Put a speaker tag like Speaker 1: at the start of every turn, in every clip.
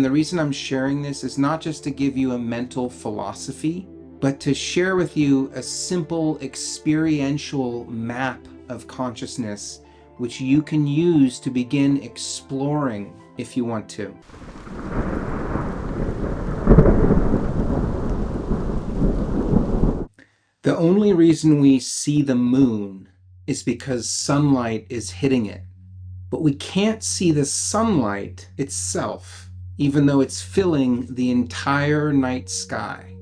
Speaker 1: And the reason I'm sharing this is not just to give you a mental philosophy, but to share with you a simple experiential map of consciousness which you can use to begin exploring if you want to. The only reason we see the moon is because sunlight is hitting it. But we can't see the sunlight itself, even though it's filling the entire night sky.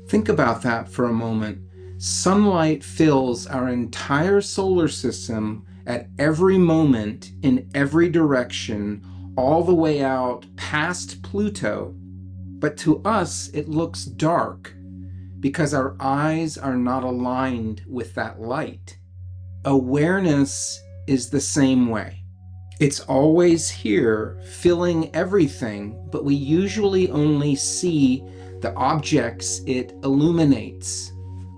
Speaker 1: Think about that for a moment. Sunlight fills our entire solar system at every moment, in every direction, all the way out past Pluto. But to us, it looks dark because our eyes are not aligned with that light. Awareness is the same way. It's always here, filling everything, but we usually only see the objects it illuminates,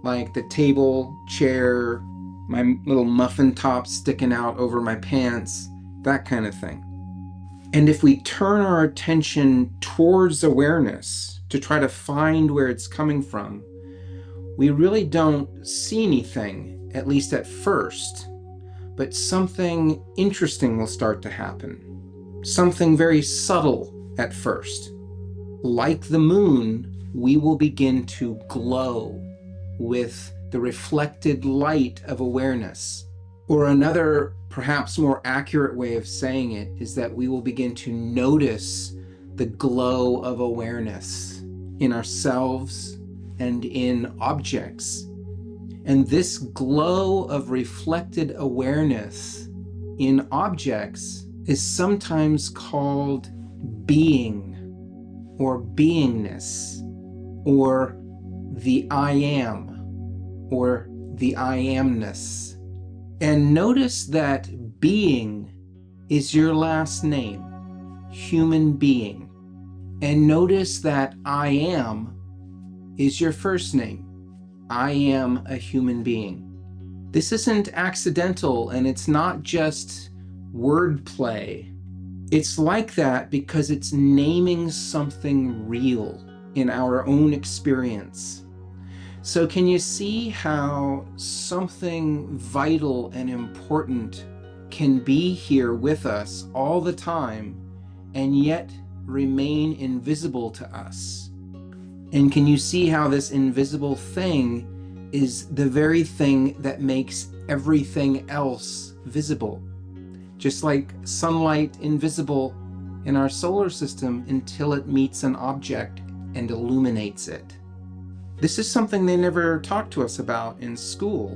Speaker 1: like the table, chair, my little muffin top sticking out over my pants, that kind of thing. And if we turn our attention towards awareness to try to find where it's coming from, we really don't see anything, at least at first. But something interesting will start to happen. Something very subtle at first. Like the moon, we will begin to glow with the reflected light of awareness. Or another, perhaps more accurate way of saying it is that we will begin to notice the glow of awareness in ourselves and in objects. And this glow of reflected awareness in objects is sometimes called being, or beingness, or the I am, or the I amness. And notice that being is your last name, human being. And notice that I am is your first name. I am a human being. This isn't accidental, and it's not just wordplay. It's like that because it's naming something real in our own experience. So can you see how something vital and important can be here with us all the time and yet remain invisible to us? And can you see how this invisible thing is the very thing that makes everything else visible? Just like sunlight invisible in our solar system until it meets an object and illuminates it. This is something they never talked to us about in school,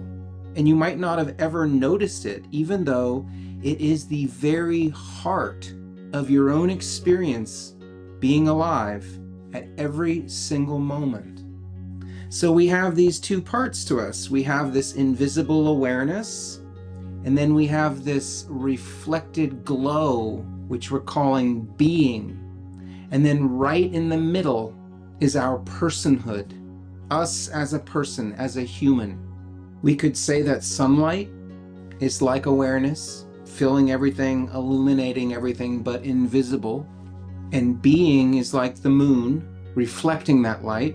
Speaker 1: and you might not have ever noticed it, even though it is the very heart of your own experience being alive at every single moment. So we have these two parts to us. We have this invisible awareness, and then we have this reflected glow, which we're calling being. And then right in the middle is our personhood, us as a person, as a human. We could say that sunlight is like awareness, filling everything, illuminating everything, but invisible. And being is like the moon, reflecting that light,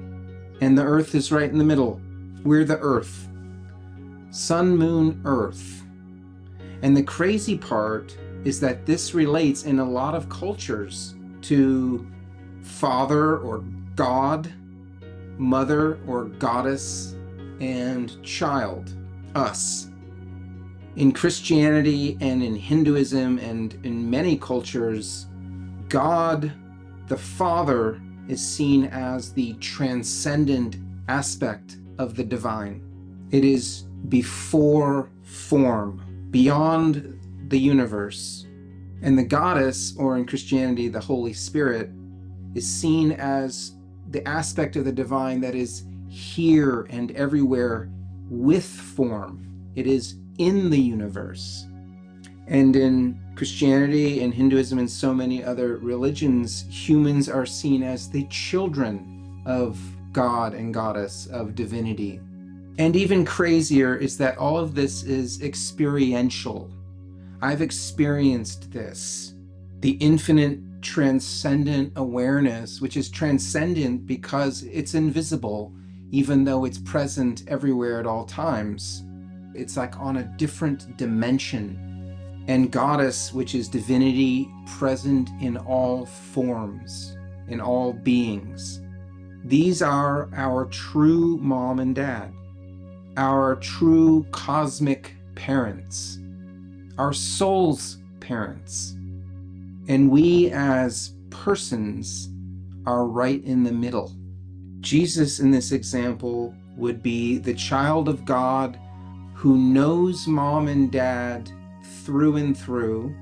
Speaker 1: and the earth is right in the middle. We're the earth. Sun, moon, earth. And the crazy part is that this relates in a lot of cultures to father or God, mother or goddess, and child, us. In Christianity and in Hinduism and in many cultures, God, the Father, is seen as the transcendent aspect of the divine. It is before form, beyond the universe. And the goddess, or in Christianity, the Holy Spirit, is seen as the aspect of the divine that is here and everywhere with form. It is in the universe. And in Christianity and Hinduism and so many other religions, humans are seen as the children of God and Goddess, of divinity. And even crazier is that all of this is experiential. I've experienced this. The infinite transcendent awareness, which is transcendent because it's invisible, even though it's present everywhere at all times. It's like on a different dimension. And goddess, which is divinity present in all forms, in all beings. These are our true mom and dad, our true cosmic parents, our soul's parents. And we as persons are right in the middle. Jesus in this example would be the child of God who knows mom and dad through and through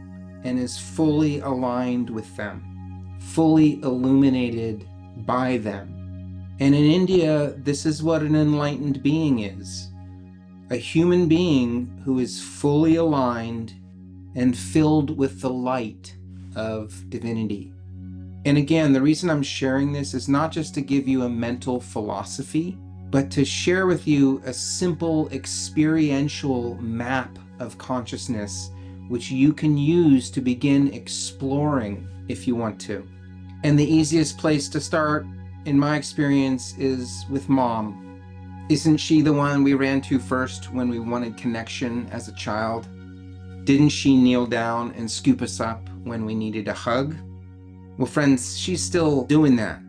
Speaker 1: and is fully aligned with them, fully illuminated by them. And in India, this is what an enlightened being is. A human being who is fully aligned and filled with the light of divinity. And again, the reason I'm sharing this is not just to give you a mental philosophy, but to share with you a simple experiential map of consciousness which you can use to begin exploring if you want to. And the easiest place to start, in my experience, is with mom. Isn't she the one we ran to first when we wanted connection as a child? Didn't she kneel down and scoop us up when we needed a hug? Well, friends, she's still doing that.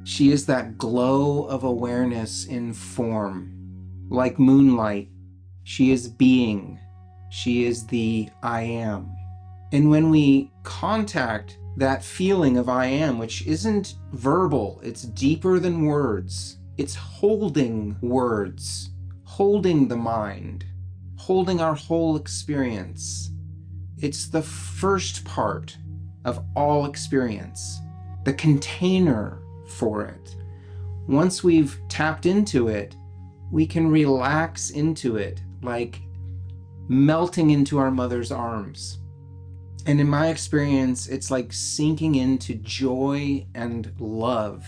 Speaker 1: She is that glow of awareness in form. Like moonlight, she is being. She is the I am. And when we contact that feeling of I am, which isn't verbal, it's deeper than words. It's holding words, holding the mind, holding our whole experience. It's the first part of all experience, the container for it. Once we've tapped into it, we can relax into it, like melting into our mother's arms. And in my experience, it's like sinking into joy and love.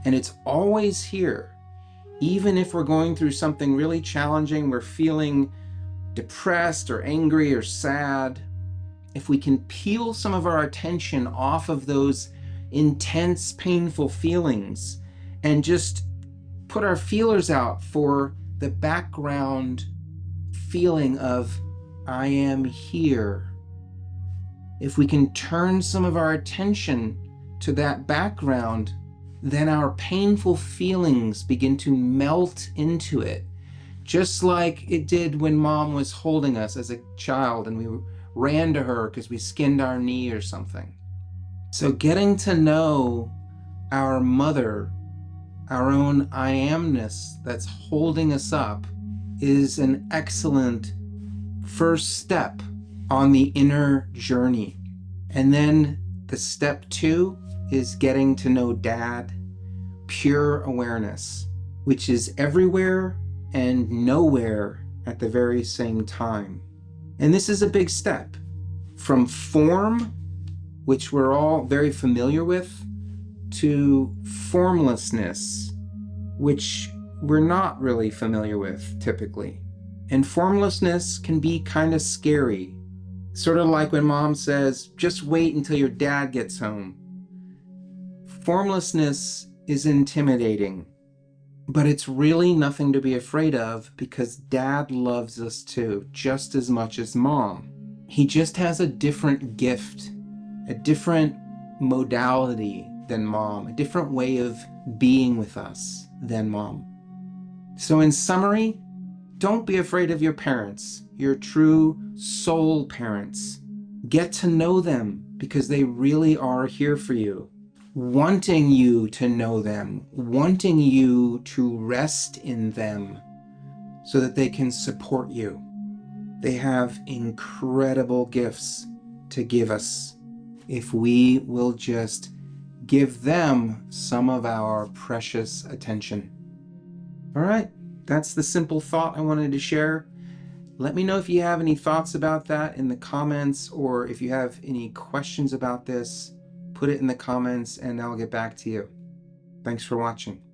Speaker 1: And it's always here. Even if we're going through something really challenging, we're feeling depressed or angry or sad, if we can peel some of our attention off of those intense, painful feelings and just put our feelers out for the background feeling of, I am here. If we can turn some of our attention to that background, then our painful feelings begin to melt into it, just like it did when mom was holding us as a child and we ran to her because we skinned our knee or something. So getting to know our mother, our own I amness that's holding us up, is an excellent first step on the inner journey. And then the step 2 is getting to know dad, pure awareness, which is everywhere and nowhere at the very same time. And this is a big step from form, which we're all very familiar with, to formlessness, which we're not really familiar with typically. And formlessness can be kind of scary. Sort of like when mom says, just wait until your dad gets home. Formlessness is intimidating, but it's really nothing to be afraid of because dad loves us too, just as much as mom. He just has a different gift, a different modality than mom, a different way of being with us than mom. So in summary, don't be afraid of your parents, your true soul parents. Get to know them because they really are here for you, wanting you to know them, wanting you to rest in them so that they can support you. They have incredible gifts to give us if we will just give them some of our precious attention. All right, that's the simple thought I wanted to share. Let me know if you have any thoughts about that in the comments, or if you have any questions about this, put it in the comments and I'll get back to you. Thanks for watching.